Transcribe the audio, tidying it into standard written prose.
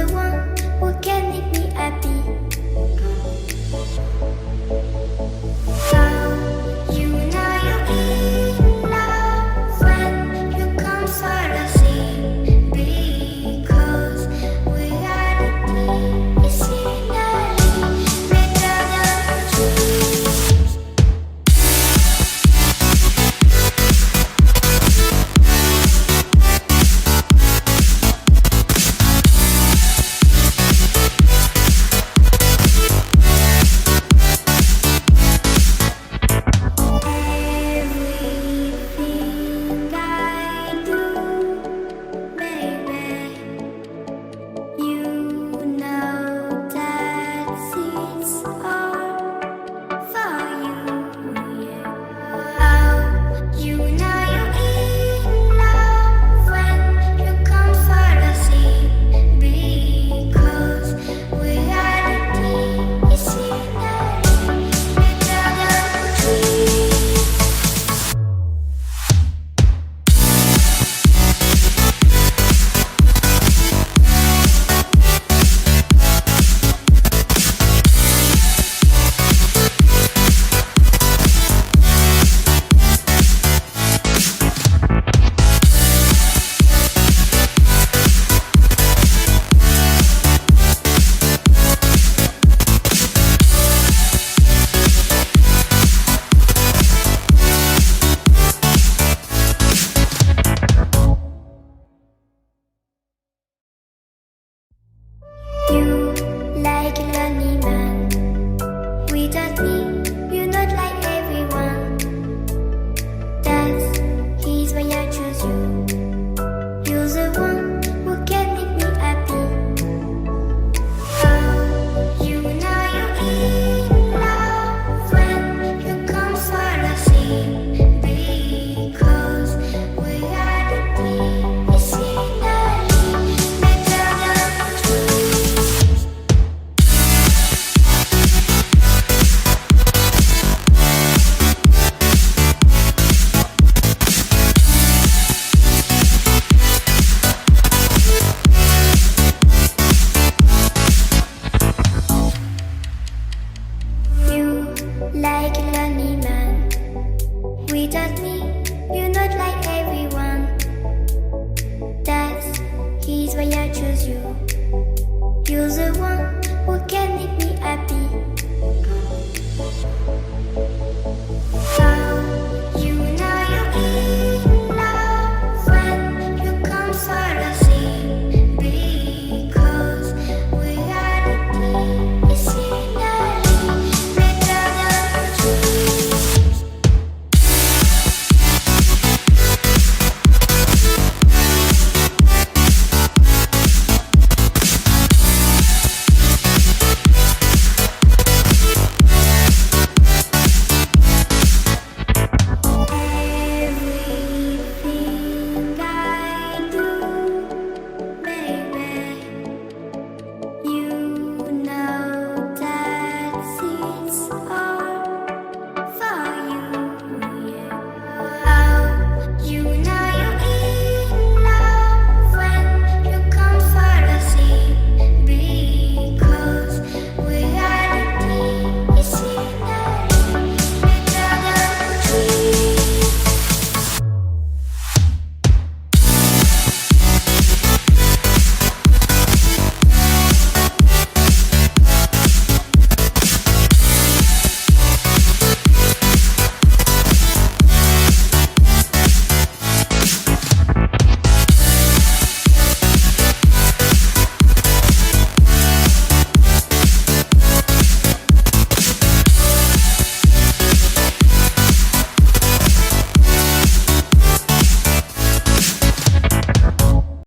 the one who can make me happy. How you know you're in love when you come for the same, because reality is finally better than dreams. Everything I do, baby, you know that it's all for you, yeah. Oh, you know you're in love when you come for the same, because reality is finally better than dreams. You like a lonely man. Without me, you're not like everyone. That's he's why I choose you. You're the one who can make me happy. Oh, you know you're in love when you come for the same, because reality is finally better than dreams. You like a lonely man. Without me, you're not like everyone. That's he's why I choose you. You're the one